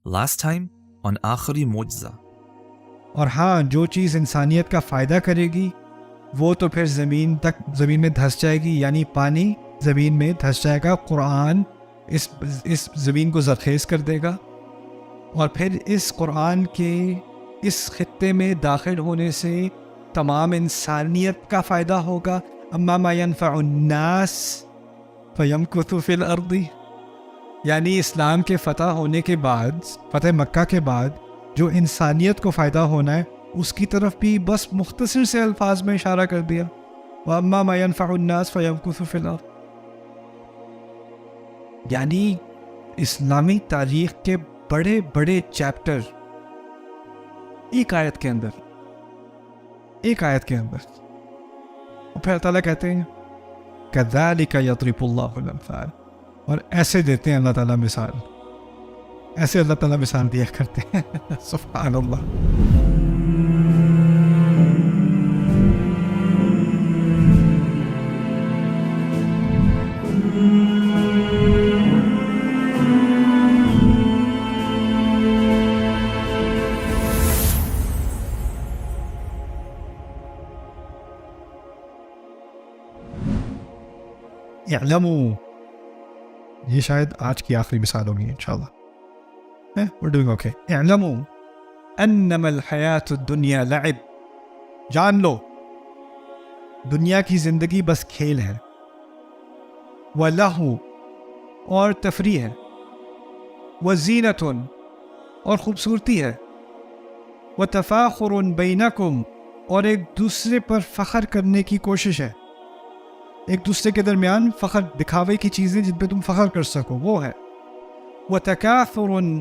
Last time on आखिरी मोजज़ा। और हाँ, जो चीज़ इंसानियत का फ़ायदा करेगी वो तो फिर ज़मीन में धंस जाएगी, यानी पानी ज़मीन में धंस जाएगा। कुरान इस ज़मीन को ज़रख़ेज़ कर देगा और फिर इस कुरान के इस खित्ते में दाखिल होने से तमाम इंसानियत का फ़ायदा होगा। अम्मा मा यनफ़उन्नास फ़यमकुथु फ़िल अर्दी, यानी इस्लाम के फ़तह होने के बाद, फ़तह मक्का के बाद जो इंसानियत को फ़ायदा होना है उसकी तरफ भी बस मुख्तसर से अल्फाज में इशारा कर दिया। व अम्मा मा यनफ़उन्नास फ़यमकुथु फ़िल अर्द, यानी इस्लामी तारीख़ के बड़े बड़े चैप्टर एक आयत के अंदर और फिर ताला कहते हैं कज़ालिका यज़रिबुल्लाहुल अम्साल, और ऐसे देते हैं अल्लाह ताला मिसाल, ऐसे अल्लाह ताला मिसाल दिया करते हैं। सुभान अल्लाह। यअलमू, ये शायद आज की आखिरी मिसाल होगी इंशाल्लाह। we're doing okay। यअलमू अन्नमल हयातुद दुनिया लइब, जान लो दुनिया की ज़िंदगी बस खेल है। व लहू, और तफरी है। व ज़ीनतुन, और ख़ूबसूरती है। व तफ़ाख़ुरुन बैनकुम, और एक दूसरे पर फ़ख्र करने की कोशिश है। एक दूसरे के दरमियान फ़ख्र, दिखावे की चीज़ें जिन पे तुम फ़ख्र कर सको वो है। व तकाथुरुन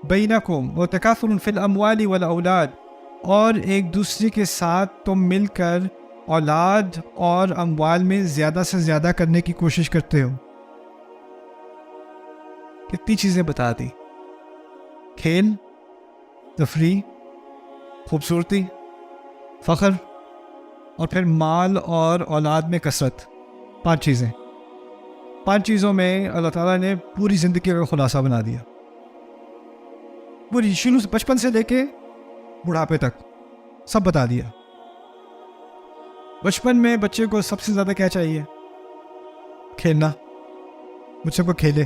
बैनकुम व तकाथुरुन फ़िल अमवाली वल औलाद, और एक दूसरे के साथ तुम मिलकर औलाद और अमवाल में ज़्यादा से ज़्यादा करने की कोशिश करते हो। कितनी चीज़ें बता दी, खेल, तफरी, खूबसूरती, फ़ख्र, और फिर माल और औलाद में कसरत। 5 चीज़ें, 5 चीज़ों में अल्लाह ताला ने पूरी ज़िंदगी का खुलासा बना दिया। पूरी शुरू से, बचपन से लेके बुढ़ापे तक सब बता दिया। बचपन में बच्चे को सबसे ज़्यादा क्या चाहिए? खेलना। मुझसे को खेले,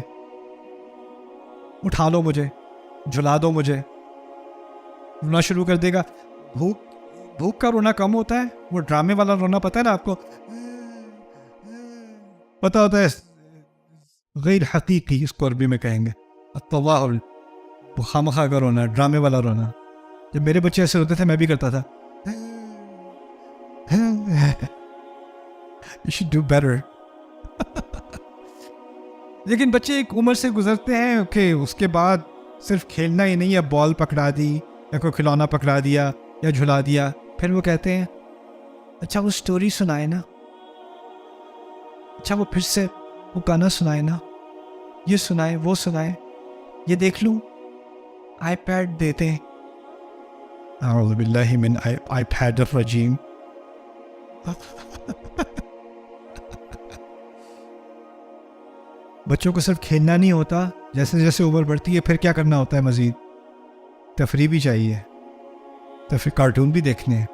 उठा लो मुझे, झुला दो मुझे। रोना शुरू कर देगा। भूख का रोना कम होता है, वो ड्रामे वाला रोना पता है ना आपको, पता होता है, गैर हकीकी इसको अरबी में कहेंगे, अत्तवाहुल, खामखा का रोना, ड्रामे वाला रोना। जब मेरे बच्चे ऐसे होते थे मैं भी करता था। You should do better। लेकिन बच्चे एक उम्र से गुजरते हैं कि उसके बाद सिर्फ खेलना ही नहीं है, बॉल पकड़ा दी या कोई खिलौना पकड़ा दिया या झुला दिया, फिर वो कहते हैं अच्छा वो स्टोरी सुनाए ना, अच्छा वो फिर से वो गाना सुनाए ना, ये सुनाए वो सुनाए, ये देख लूँ, आईपैड देते हैं। अऊज़ु बिल्लाहि मिन आईपैड रजीम। बच्चों को सिर्फ खेलना नहीं होता, जैसे जैसे उम्र बढ़ती है फिर क्या करना होता है, मज़ीद तफरी भी चाहिए। तफरी, कार्टून भी देखने हैं,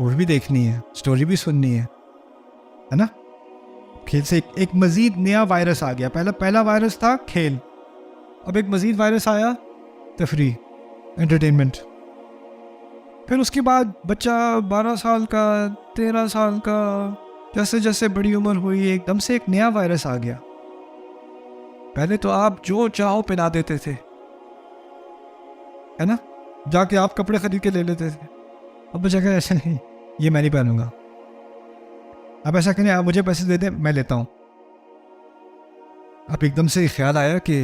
और भी देखनी है, स्टोरी भी सुननी है ना। खेल से एक मज़ीद नया वायरस आ गया। पहला वायरस था खेल, अब एक मज़ीद वायरस आया, तफरी, एंटरटेनमेंट। फिर उसके बाद बच्चा 12 साल का, 13 साल का, जैसे जैसे बड़ी उम्र हुई एकदम से एक नया वायरस आ गया। पहले तो आप जो चाहो पहना देते थे, है ना, जाके आप कपड़े खरीद के ले लेते थे। अब बच्चा कहे ऐसा नहीं, ये मैं नहीं पहनूंगा। अब ऐसा करें, आप मुझे पैसे दे दें, मैं लेता हूँ। अब एकदम से ख्याल आया कि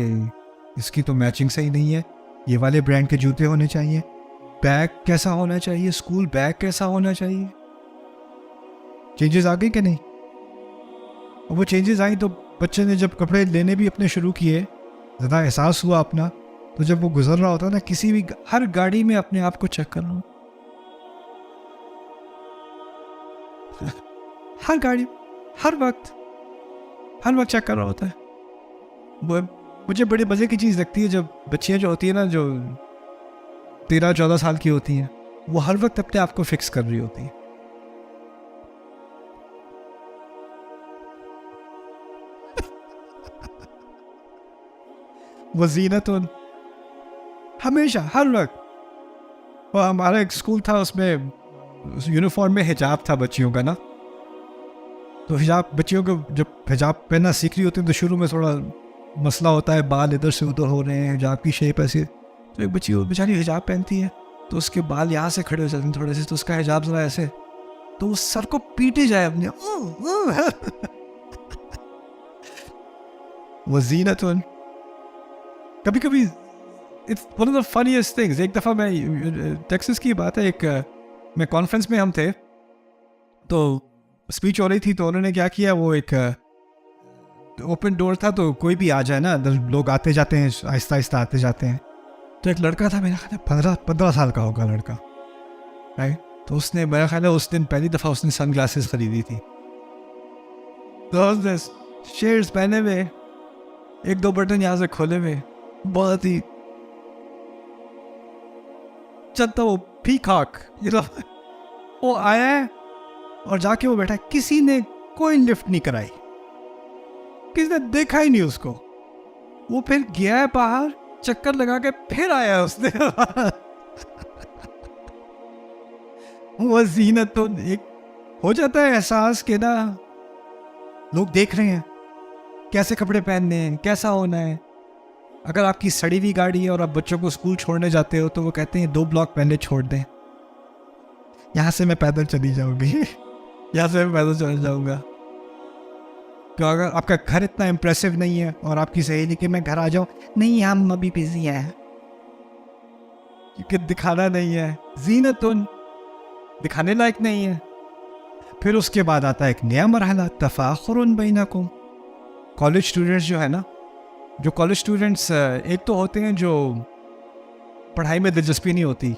इसकी तो मैचिंग सही नहीं है, ये वाले ब्रांड के जूते होने चाहिए, बैग कैसा होना चाहिए, स्कूल बैग कैसा होना चाहिए। चेंजेस आ गई कि नहीं? और वो चेंजेस आई तो बच्चे ने जब कपड़े लेने भी अपने शुरू किए, ज़्यादा एहसास हुआ अपना, तो जब वो गुजर रहा होता ना किसी भी, हर गाड़ी में अपने आप को चेक कर रहा हूँ, हर गाड़ी, हर वक्त चेक कर रहा होता है। वो मुझे बड़े मज़े की चीज़ लगती है जब बच्चियाँ जो होती है ना, जो 13-14 साल की होती हैं, वो हर वक्त अपने आप को फिक्स कर रही होती हैं। वो ज़ीनतुन, हमेशा हर वक्त। और हमारा एक स्कूल था, उसमें यूनिफॉर्म में हिजाब था बच्चियों का ना, तो हिजाब बच्चियों को जब हिजाब पहनना सीख रही होती है तो शुरू में थोड़ा मसला होता है, बाल इधर से उधर हो रहे हैं, हिजाब की शेप ऐसी। तो एक बच्ची बेचारी हिजाब पहनती है तो उसके बाल यहाँ से खड़े हो जाते हैं थोड़े से, तो उसका हिजाब जरा ऐसे, तो वो सर को पीटे जाए अपने। वो ज़ीनतुन, कभी कभी it's one of the funniest things. एक दफ़ा मैं, टेक्सास की बात है, एक मैं कॉन्फ्रेंस में हम थे, तो स्पीच हो रही थी, तो उन्होंने क्या किया, वो एक ओपन डोर था, तो कोई भी आ जाए ना, लोग आते जाते हैं, आहिस्ता आहिस्ता आते जाते हैं। तो एक लड़का था, मेरा ख्याल है 15 साल का होगा लड़का, राइट। तो उसने, मेरा ख्याल है उस दिन पहली दफ़ा उसने सन ग्लासेस खरीदी थी, तो उसने शेयर्स पहने हुए, एक दो बटन यहाँ से खोले हुए, बहुत ही चलता वो पीकॉक, वो आया है और जाके वो बैठा, किसी ने कोई लिफ्ट नहीं कराई, किसी ने देखा ही नहीं उसको। वो फिर गया है बाहर, चक्कर लगा के फिर आया उसने। वो ज़ीनत तो एक हो जाता है एहसास के ना, लोग देख रहे हैं कैसे कपड़े पहनने हैं, कैसा होना है। अगर आपकी सड़ी हुई गाड़ी है और आप बच्चों को स्कूल छोड़ने जाते हो, तो वो कहते हैं 2 ब्लॉक पहले छोड़ दें, यहाँ से मैं पैदल चली जाऊंगी, यहाँ से मैं पैदल चल जाऊंगा। तो अगर आपका घर इतना इम्प्रेसिव नहीं है और आपकी सहेली कि मैं घर आ जाऊं, नहीं हम अभी बिजी हैं, क्योंकि दिखाना नहीं है, ज़ीनतुन दिखाने लायक नहीं है। फिर उसके बाद आता है एक नया मरहला, तफाखुरुन बैनकुम। कॉलेज स्टूडेंट्स जो है ना, जो कॉलेज स्टूडेंट्स एक तो होते हैं जो पढ़ाई में दिलचस्पी नहीं होती,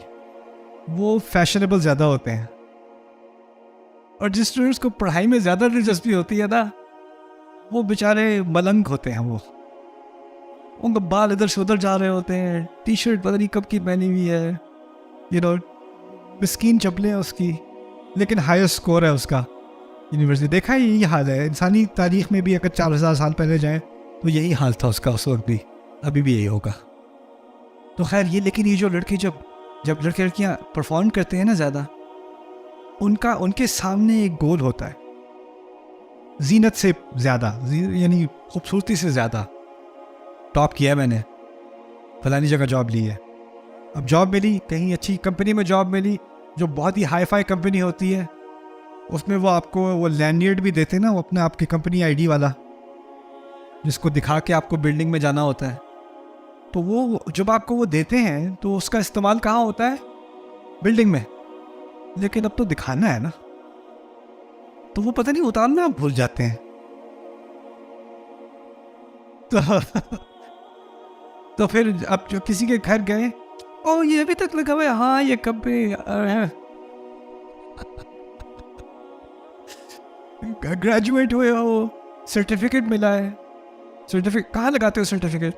वो फैशनेबल ज़्यादा होते हैं, और जिस स्टूडेंट्स को पढ़ाई में ज़्यादा दिलचस्पी होती है ना, वो बेचारे मलंग होते हैं। वो उनका बाल इधर से उधर जा रहे होते हैं, टी शर्ट पता नहीं कब की पहनी हुई है, मिस्कीन चपले हैं उसकी, लेकिन हाईएस्ट स्कोर है उसका यूनिवर्सिटी। देखा है यही हाल है इंसानी तारीख में भी, अगर 4000 साल पहले जाएं तो यही हाल था उसका उस वक्त भी, अभी भी यही होगा। तो खैर ये, लेकिन ये जो लड़के जब लड़के लड़कियाँ परफॉर्म करते हैं ना ज़्यादा, उनके सामने एक गोल होता है, जीनत से ज़्यादा, यानी खूबसूरती से ज़्यादा। टॉप किया मैंने, फलानी जगह जॉब ली है, अब जॉब मिली, कहीं अच्छी कंपनी में जॉब मिली, जो बहुत ही हाई फाई कंपनी होती है, उसमें वो आपको वो लैंडयार्ड भी देते हैं ना, वो अपने आपकी कंपनी आईडी वाला, जिसको दिखा के आपको बिल्डिंग में जाना होता है। तो वो जब आपको वो देते हैं तो उसका इस्तेमाल कहाँ होता है? बिल्डिंग में। लेकिन अब तो दिखाना है ना, तो वो पता नहीं उतारना आप भूल जाते हैं। तो फिर अब जो किसी के घर गए, ओ ये अभी तक लगा हुआ है, हाँ ये कब ग्रेजुएट हुए हो, सर्टिफिकेट मिला है। सर्टिफिकेट कहाँ लगाते हो? सर्टिफिकेट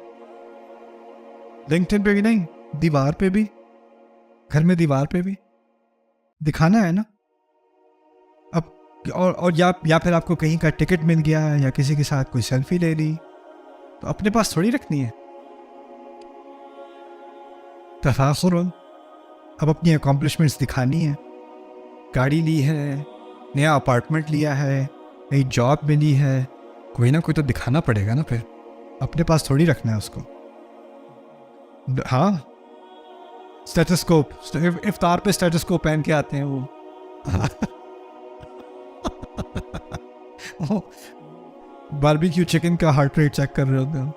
लिंक्डइन पे भी नहीं, दीवार पे भी, घर में दीवार पे भी दिखाना है ना। अब और या फिर आपको कहीं का टिकट मिल गया या किसी के साथ कोई सेल्फी ले ली, तो अपने पास थोड़ी रखनी है। तफाखुरुन, अब अपनी अकॉम्प्लिशमेंट्स दिखानी है। गाड़ी ली है, नया अपार्टमेंट लिया है, नई जॉब मिली है, कोई ना कोई तो दिखाना पड़ेगा ना, फिर अपने पास थोड़ी रखना है उसको। हाँ, स्टेथोस्कोप, इफ्तार पे स्टेथोस्कोप पहन के आते हैं वो। बारबेक्यू चिकन का हार्ट रेट चेक कर रहे होते हैं।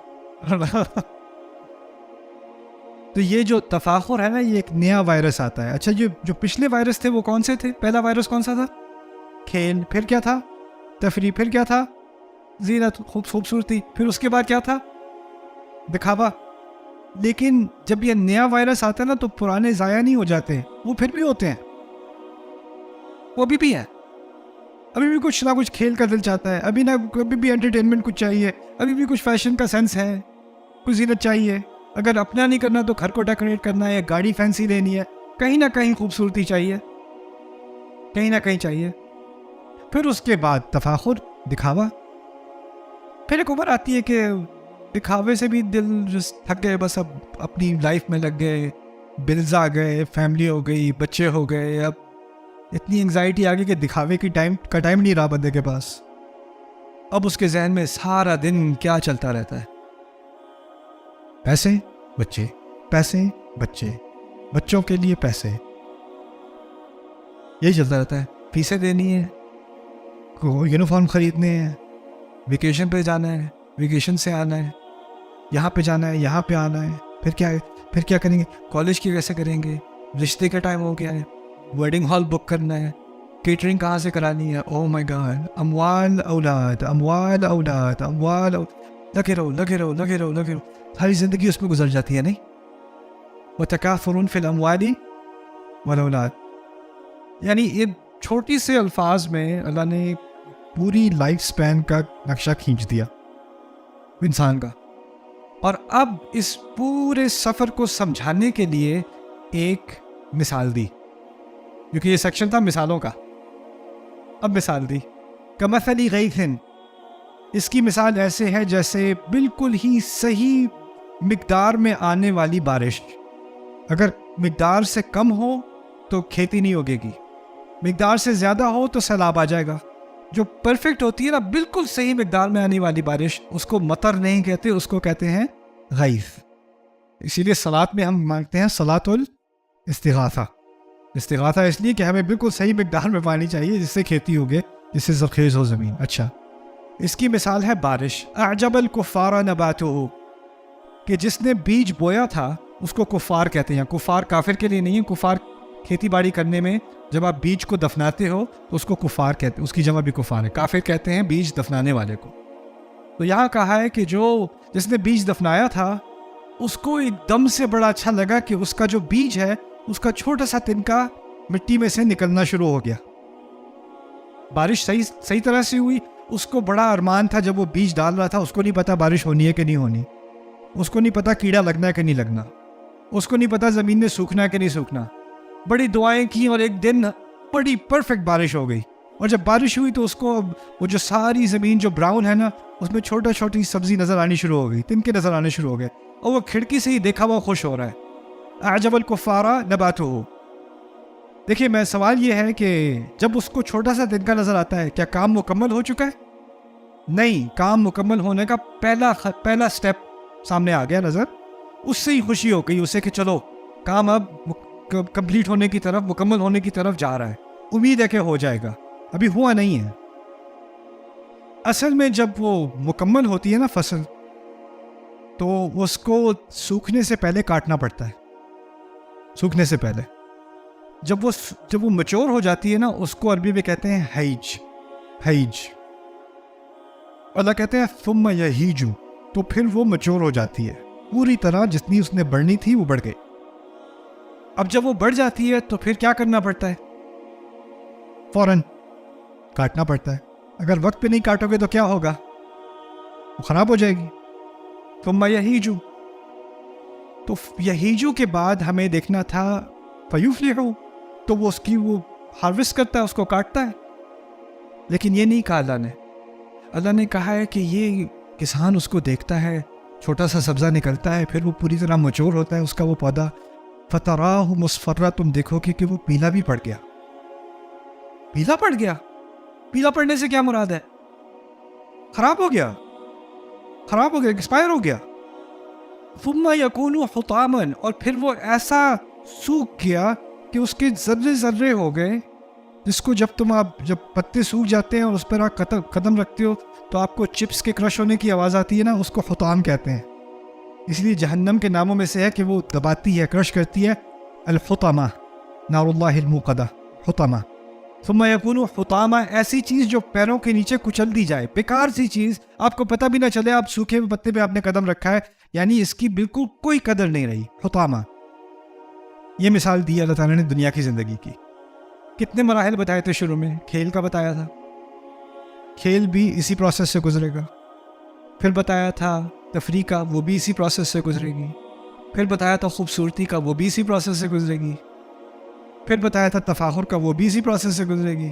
तो ये जो तफाखुर है ना, ये एक नया वायरस आता है। अच्छा, ये जो पिछले वायरस थे वो कौन से थे? पहला वायरस कौन सा था? खेल। फिर क्या था? तफरी। फिर क्या था? जीनत, खूबसूरती। फिर उसके बाद क्या था? दिखावा। लेकिन जब ये नया वायरस आता है ना, तो पुराने ज़ाया नहीं हो जाते, वो फिर भी होते हैं, वो अभी भी है। अभी भी कुछ ना कुछ खेल का दिल चाहता है, अभी भी एंटरटेनमेंट कुछ चाहिए, अभी भी कुछ फैशन का सेंस है, कुछ ज़ीनत चाहिए, अगर अपना नहीं करना तो घर को डेकोरेट करना है, गाड़ी फैंसी लेनी है, कहीं ना कहीं खूबसूरती चाहिए, कहीं ना कहीं चाहिए। फिर उसके बाद तफाखुर, दिखावा। फिर एक उम्र आती है कि दिखावे से भी दिल थक गए, बस अब अपनी लाइफ में लग गए, बिल्स आ गए, फैमिली हो गई, बच्चे हो गए, अब इतनी एंग्जाइटी आ गई कि दिखावे की टाइम नहीं रहा बंदे के पास। अब उसके जहन में सारा दिन क्या चलता रहता है? पैसे, बच्चे, पैसे, बच्चे, बच्चों के लिए पैसे, यही चलता रहता है। फीसें देनी है, को यूनिफॉर्म खरीदने हैं, वेकेशन पे जाना है, वेकेशन से आना है, यहाँ पे जाना है, यहाँ पे आना है, फिर क्या करेंगे, कॉलेज की कैसे करेंगे, रिश्ते का टाइम हो गया है, वेडिंग हॉल बुक करना है, केटरिंग कहाँ से करानी है। ओह माय गॉड, अमवाल औलाद, अमवाल औलाद, लगे रहो, सारी ज़िंदगी उसमें गुजर जाती है नहीं। व तकाफुरुन फिल अमवाली वल औलाद, यानी ये छोटी से अल्फाज में अल्लाह ने पूरी लाइफ स्पैन का नक्शा खींच दिया इंसान का। और अब इस पूरे सफ़र को समझाने के लिए एक मिसाल दी, क्योंकि ये सेक्शन था मिसालों का। अब मिसाल दी, कमसली गैथिन, इसकी मिसाल ऐसे है जैसे बिल्कुल ही सही मिकदार में आने वाली बारिश। अगर मिकदार से कम हो तो खेती नहीं उगेगी, मिकदार से ज़्यादा हो तो सैलाब आ जाएगा। जो परफेक्ट होती है ना, बिल्कुल सही मिकदार में आने वाली बारिश, उसको मतर नहीं कहते, उसको कहते हैं गैस। इसीलिए सलात में हम मांगते हैं सलातुल इस्तिगासा। इस्तिगासा इसलिए कि हमें बिल्कुल सही मिकदार में पानी चाहिए जिससे खेती उगे, जिससे ज़रख़ेज़ हो ज़मीन। अच्छा, इसकी मिसाल है बारिश। अअजबल कुफ़ारा नबातुहु, कि जिसने बीज बोया था उसको कुफ़ार कहते हैं। कुफ़ार काफिर के लिए नहीं है, कुफ़ार खेती बाड़ी करने में जब आप बीज को दफनाते हो तो उसको कुफ़ार कहते हैं, उसकी जमा भी कुफ़ार है। काफिर कहते हैं बीज दफनाने वाले को। तो यहाँ कहा है कि जिसने बीज दफनाया था उसको एकदम से बड़ा अच्छा लगा कि उसका जो बीज है उसका छोटा सा तिनका मिट्टी में से निकलना शुरू हो गया। बारिश सही तरह से हुई। उसको बड़ा अरमान था जब वो बीज डाल रहा था, उसको नहीं पता बारिश होनी है कि नहीं होनी, उसको नहीं पता कीड़ा लगना है कि नहीं लगना, उसको नहीं पता ज़मीन में सूखना है कि नहीं सूखना। बड़ी दुआएं की और एक दिन बड़ी परफेक्ट बारिश हो गई। और जब बारिश हुई तो उसको वो जो सारी ज़मीन जो ब्राउन है ना, उसमें छोटा छोटी सब्जी नज़र आनी शुरू हो गई, तिनके नज़र आने शुरू हो गए, और वो खिड़की से ही देखा हुआ खुश हो रहा है। अअजबल कुफ़ारा नबातुहु। देखिए, मैं सवाल ये है कि जब उसको छोटा सा तिनका नज़र आता है, क्या काम मुकम्मल हो चुका है? नहीं, काम मुकम्मल होने का पहला स्टेप सामने आ गया नज़र। उससे ही खुशी हो गई उसे कि चलो काम अब कंप्लीट होने की तरफ, मुकम्मल होने की तरफ जा रहा है। उम्मीद है कि हो जाएगा, अभी हुआ नहीं है। असल में जब वो मुकम्मल होती है ना फसल, तो उसको सूखने से पहले काटना पड़ता है। सूखने से पहले जब वो मैच्योर हो जाती है ना, उसको अरबी में कहते हैं हैज। अल्लाह कहते हैं सुम्मा यहीजु, तो फिर वो मैच्योर हो जाती है पूरी तरह, जितनी उसने बढ़नी थी वो बढ़ गई। अब जब वो बढ़ जाती है तो फिर क्या करना पड़ता है? फौरन काटना पड़ता है। अगर वक्त पे नहीं काटोगे तो क्या होगा? वो खराब हो जाएगी। सुम्मा यहीजु, तो यहीजु के बाद हमें देखना था फयुफ्लिहु, तो वो उसकी वो हार्वेस्ट करता है, उसको काटता है। लेकिन ये नहीं कहा अल्लाह ने कहा है कि ये किसान उसको देखता है, छोटा सा सब्ज़ा निकलता है, फिर वो पूरी तरह मैच्योर होता है उसका वो पौधा। फतराहु मुस्फर्रा, तुम देखोगे कि वो पीला भी पड़ गया। पीला पड़ गया, पीला पड़ने से क्या मुराद है? खराब हो गया, एक्सपायर हो गया। सुम्मा यकूनु हुतामन, और फिर वो ऐसा सूख गया कि उसके जर्रे जर्रे हो गए, जिसको जब पत्ते सूख जाते हैं और उस पर आप कदम रखते हो तो आपको चिप्स के क्रश होने की आवाज़ आती है ना, उसको हुताम कहते हैं। इसलिए जहन्नम के नामों में से है कि वो दबाती है, क्रश करती है। अल-हुतामा नारुल्लाहिल मुक़दा, हुतामा। सुम्मा यकूनु हुतामा, ऐसी चीज़ जो पैरों के नीचे कुचल दी जाए, बेकार सी चीज़, आपको पता भी ना चले आप सूखे हुए पत्ते पे आपने कदम रखा है, यानी इसकी बिल्कुल कोई कदर नहीं रही। हुतामा, ये मिसाल दी अल्लाह ताला ने दुनिया की ज़िंदगी की। कितने मराहिल बताए थे शुरू में? खेल का बताया था, खेल भी इसी प्रोसेस से गुजरेगा। फिर बताया था तफरी का, वो भी इसी प्रोसेस से गुजरेगी। फिर बताया था खूबसूरती का, वो भी इसी प्रोसेस से गुजरेगी। फिर बताया था तफाखुर का, वो भी इसी प्रोसेस से गुजरेगी।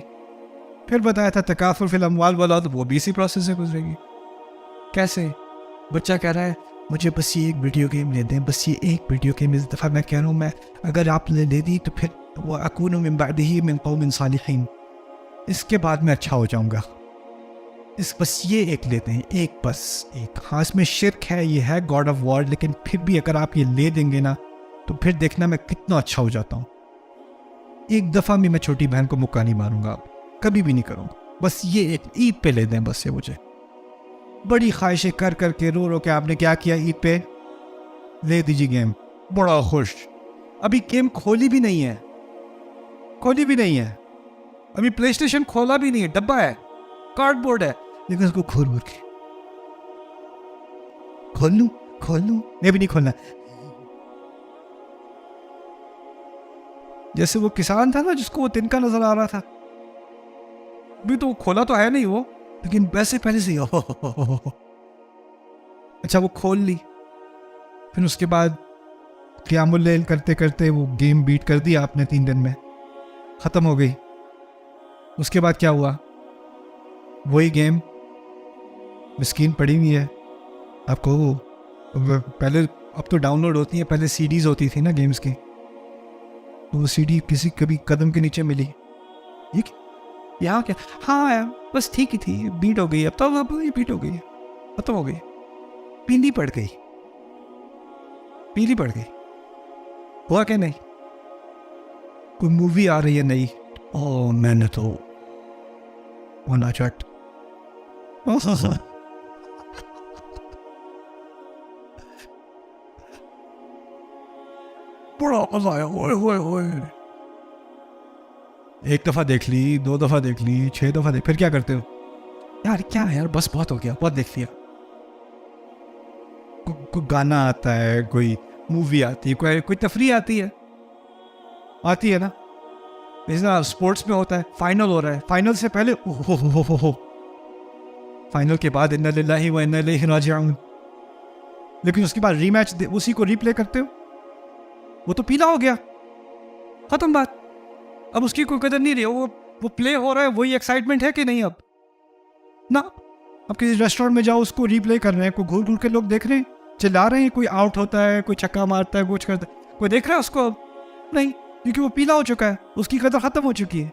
फिर बताया था तकाफुर फिल अमवाल वल औलाद, वो भी इसी प्रोसेस से गुजरेगी। कैसे? बच्चा कह रहा है मुझे बस ये एक वीडियो गेम ले दें, बस ये एक वीडियो गेम। इस दफ़ा मैं कह रहा हूँ, मैं अगर आपने ले दी तो फिर वो अकूनु मिन बादिही मिन कौमिन सालिहीन, इसके बाद मैं अच्छा हो जाऊँगा। बस ये एक लेते हैं, एक, बस एक। हाँ, इसमें शिरक है, ये है गॉड ऑफ वॉर, लेकिन फिर भी अगर आप ये ले देंगे ना तो फिर देखना मैं कितना अच्छा हो जाता हूँ। एक दफ़ा भी मैं छोटी बहन को मुक्का नहीं मारूंगा, अब कभी भी नहीं करूँगा। बस ये एक ईद पे ले दें, बस ये मुझे। बड़ी ख्वाहिशें कर कर के, रो रो के आपने क्या किया, ईद पे ले दीजिए गेम। बड़ा खुश। अभी गेम खोली भी नहीं है, खोली भी नहीं है, अभी प्ले स्टेशन खोला भी नहीं है, डब्बा है, कार्डबोर्ड है, लेकिन उसको खोल बोल के खोल लूं, मैं भी नहीं खोलना। जैसे वो किसान था ना जिसको वो तिनका नजर आ रहा था, अभी तो खोला तो है नहीं वो, लेकिन वैसे पहले से अच्छा वो खोल ली। फिर उसके बाद क़ियामुल लैल करते करते वो गेम बीट कर दिया आपने 3 दिन में, ख़त्म हो गई। उसके बाद क्या हुआ, वही गेम मिस्कीन पड़ी हुई है आपको। पहले, अब तो डाउनलोड होती है, पहले सीडीज़ होती थी ना गेम्स की, तो वो सीडी किसी कभी कदम के नीचे मिली। ये यहाँ क्या, हाँ यार बस ठीक ही थी, बीट हो गई, अब तो अब ये बीट हो गई, खत्म हो गई, पीली पड़ गई, पीली पड़ गई। हुआ क्या नहीं, कोई मूवी आ रही है नई, ओ मैंने तो होना चट बड़ा मजा आया, ओए ओए ओए। एक दफा देख ली, 2 दफा देख ली, 6 दफा देख, फिर क्या करते हो यार, क्या है यार, बस बहुत हो गया, बहुत देख लिया। कोई गाना आता है, कोई मूवी आती है, कोई तफरी आती है ना। जैसे स्पोर्ट्स में होता है, फाइनल हो रहा है, फाइनल से पहले हो, फाइनल के बाद इन्ना लिल्लाहि व इन्ना इलैहि राजिऊन, लेकिन उसके बाद रीमैच उसी को रीप्ले करते हो, वो तो पीला हो गया, खत्म बात। अब उसकी कोई कदर नहीं रही, वो प्ले हो रहा है, वही एक्साइटमेंट है कि नहीं अब ना। अब किसी रेस्टोरेंट में जाओ, उसको रीप्ले कर रहे हैं, कोई घूर घूर के लोग देख रहे हैं, चिल्ला रहे हैं, कोई आउट होता है, कोई छक्का मारता है, कुछ करता है, कोई देख रहा है उसको? अब नहीं, क्योंकि वो पीला हो चुका है, उसकी कदर खत्म हो चुकी है,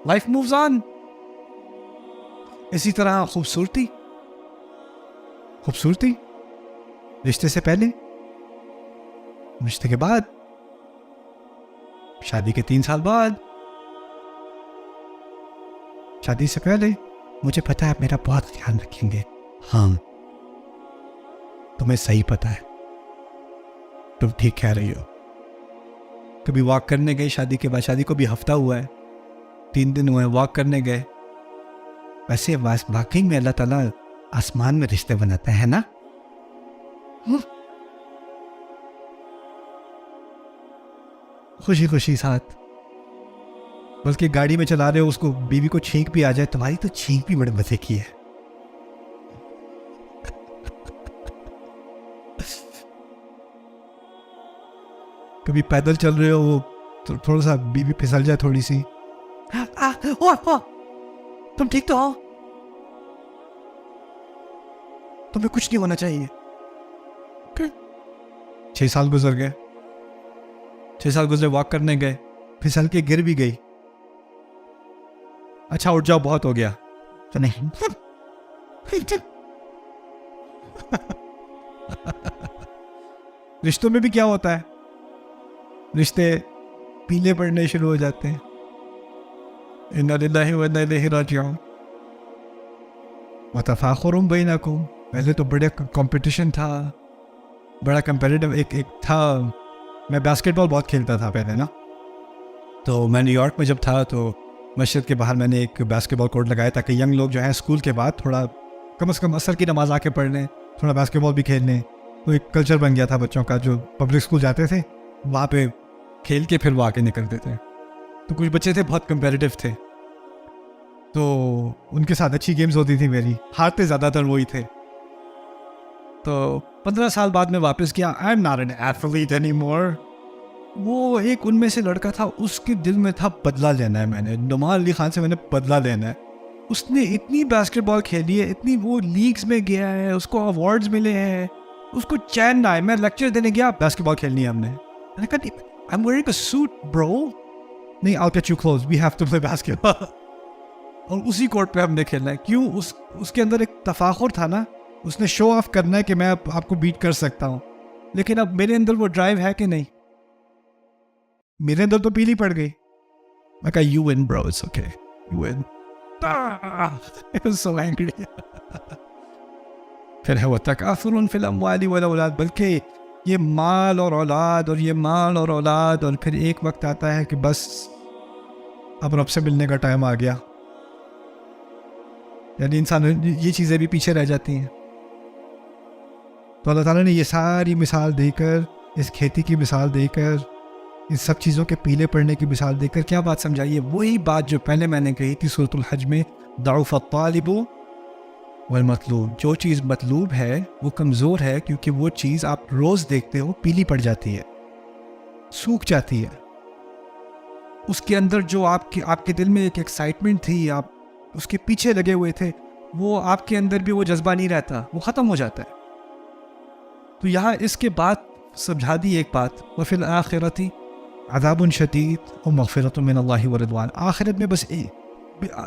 लाइफ मूव्स ऑन। इसी तरह खूबसूरती, रिश्ते से पहले, रिश्ते के बाद, शादी के 3 साल बाद, शादी से पहले। मुझे पता है आप मेरा बहुत ख्याल रखेंगे, हाँ तुम्हें सही पता है, तुम ठीक कह रही हो। कभी वॉक करने गए शादी के बाद, शादी को भी हफ्ता हुआ है, 3 दिन हुए, वॉक करने गए। वैसे वाकई में अल्लाह ताला आसमान में रिश्ते बनाता है ना। खुशी खुशी साथ, बल्कि गाड़ी में चला रहे हो, उसको बीवी को छींक भी आ जाए, तुम्हारी तो छींक भी बड़े मजे की है। कभी पैदल चल रहे हो, वो तो थोड़ा सा बीवी फिसल जाए थोड़ी सी, तुम ठीक तो हो, तुम्हें कुछ नहीं होना चाहिए। 6 साल गुजर गए, 6 साल गुजरे, वॉक करने गए, फिसल के गिर भी गई, अच्छा उठ जाओ बहुत हो गया, तो नहीं रिश्तों में भी क्या होता है, रिश्ते पीले पड़ने शुरू हो जाते हैं। इन्ना लिल्लाहि व इन्ना इलैहि राजिऊन। व तफाखुरुम बैनकुम, पहले तो बड़े कंपटीशन था, बड़ा कंपेटिटिव एक था। मैं बास्केटबॉल बहुत खेलता था पहले ना, तो मैं न्यूयॉर्क में जब था तो मस्जिद के बाहर मैंने एक बास्केटबॉल कोर्ट लगाया ताकि यंग लोग जो हैं स्कूल के बाद थोड़ा कम से कम असर की नमाज आके पढ़ लें, थोड़ा बास्केटबॉल भी खेल लें। तो एक कल्चर बन गया था बच्चों का, जो पब्लिक स्कूल जाते थे वहाँ पे खेल के फिर वो आके निकलते थे। तो कुछ बच्चे थे बहुत कंपेटिटिव थे, तो उनके साथ अच्छी गेम्स होती थी मेरी, हारते ज़्यादातर वही थे। तो 15 साल बाद मैं वापस गया. I am not an athlete any more. वो एक उनमें से लड़का था, उसके दिल में था बदला लेना है. मैंने नुमान अली खान से मैंने बदला लेना है. उसने इतनी बास्केटबॉल खेली है, इतनी वो लीग्स में गया है, उसको अवार्ड्स मिले हैं, उसको चैन ना है. मैं लेक्चर देने गया, बास्केटबॉल खेलनी है हमने. मैंने कहा I am wearing a suit bro. नहीं, I'll get you clothes, we have to play basketball. और उसी कोर्ट पे हमने खेलना है. क्यों? उसके अंदर एक तफाखुर था ना, उसने शो ऑफ करना है कि मैं आपको बीट कर सकता हूँ. लेकिन अब मेरे अंदर वो ड्राइव है कि नहीं? मेरे अंदर तो पीली पड़ गई. मैं कहा you win bro, it's okay, you win. I was so angry. फिर है वो तकासुरुन फिल अम्वाली वल औलाद, बल्कि ये माल और औलाद और ये माल और औलाद, और फिर एक वक्त आता है कि बस अब रब से मिलने का टाइम आ गया. यानी इंसान ये चीज़ें भी पीछे रह जाती हैं. तो अल्लाह ताला ने ये सारी मिसाल देकर, इस खेती की मिसाल देकर, इस सब चीज़ों के पीले पड़ने की मिसाल देकर क्या बात समझाई है? वही बात जो पहले मैंने कही थी सूरतुल हज में, दऊफ़ अत्तालिबु वल मतलूब. जो चीज़ मतलूब है वो कमज़ोर है, क्योंकि वो चीज़ आप रोज़ देखते हो पीली पड़ जाती है, सूख जाती है. उसके अंदर जो आपके दिल में एक एक्साइटमेंट थी, आप उसके पीछे लगे हुए थे, वो आपके अंदर भी वो जज्बा नहीं रहता, वो ख़त्म हो जाता है. तो यहाँ इसके बाद समझा दी एक बात, वफ़िल आखिरती अज़ाबुन शदीद व मग़फ़िरतुन मिनल्लाहि व रिदवान. आखिरत में बस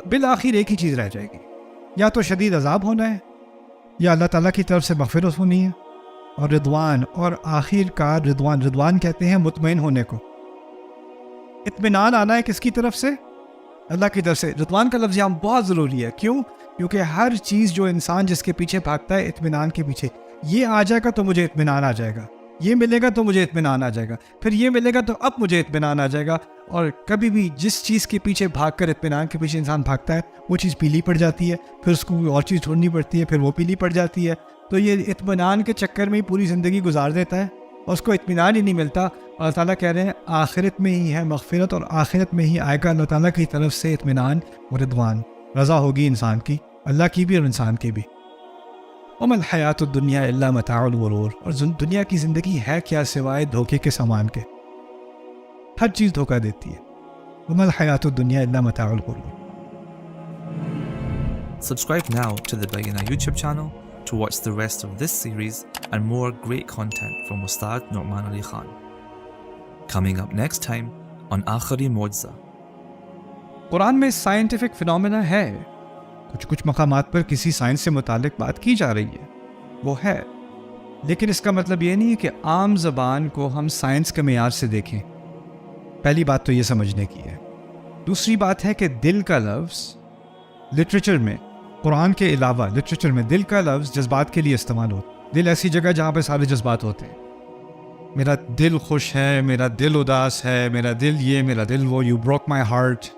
बिल आखिर एक ही चीज़ रह जाएगी, या तो शदीद अज़ाब होना है, या अल्लाह ताला की तरफ से मग़फ़िरत होनी है, और रिदवान. और आखिरकार रिदवान कहते हैं मुतमईन होने को. इत्मीनान आना है किसकी तरफ से? अल्लाह की तरफ से. रिदवान का लफ्ज़ यहाँ बहुत ज़रूरी है. क्यों? क्योंकि हर चीज़ जो इंसान जिसके पीछे भागता है इत्मीनान के पीछे, ये आ जाएगा तो मुझे इत्मीनान आ जाएगा, ये मिलेगा तो मुझे इत्मीनान आ जाएगा, फिर ये मिलेगा तो अब मुझे इत्मीनान आ जाएगा. और कभी भी जिस चीज़ के पीछे भागकर इत्मीनान के पीछे इंसान भागता है, वो चीज़ पीली पड़ जाती है, फिर उसको कोई और चीज़ ढूंढनी पड़ती है, फिर वो पीली पड़ जाती है. तो ये इत्मीनान के चक्कर में ही पूरी ज़िंदगी गुजार देता है और उसको इत्मीनान ही नहीं मिलता. अल्लाह ताला कह रहे हैं आखिरत में ही है मग़फ़िरत, और आखिरत में ही आएगा अल्लाह ताला की तरफ से इत्मीनान और रिदवान. रज़ा होगी इंसान की, अल्लाह की भी और इंसान की भी. वमल हयातुद दुनिया इल्ला मताउल गुरूर. और दुनिया की ज़िंदगी है क्या सिवाय धोखे के सामान के? हर चीज़ धोखा देती है. वमल हयातुद दुनिया इल्ला मताउल गुरूर. Subscribe now to the Bayyinah YouTube channel to watch the rest of this series and more great content from Ustad Nu'man Ali Khan. Coming up next time on Akhari Mu'jiza. Quran में साइंटिफिक फिनोमेना है, कुछ मकामात पर किसी science से मुतालिक बात की जा रही है, वो है. लेकिन इसका मतलब ये नहीं है कि आम ज़बान को हम साइंस के मेयार से देखें. पहली बात तो ये समझने की है. दूसरी बात है कि दिल का लफ्ज़ लिटरेचर में, कुरान के अलावा लिटरेचर में दिल का लफ्ज़ जज्बात के लिए इस्तेमाल होता. दिल ऐसी जगह जहाँ पे सारे जज्बात होते हैं. मेरा दिल खुश है, मेरा दिल उदास है, मेरा दिल ये, मेरा दिल वो, यू ब्रोक माई हार्ट.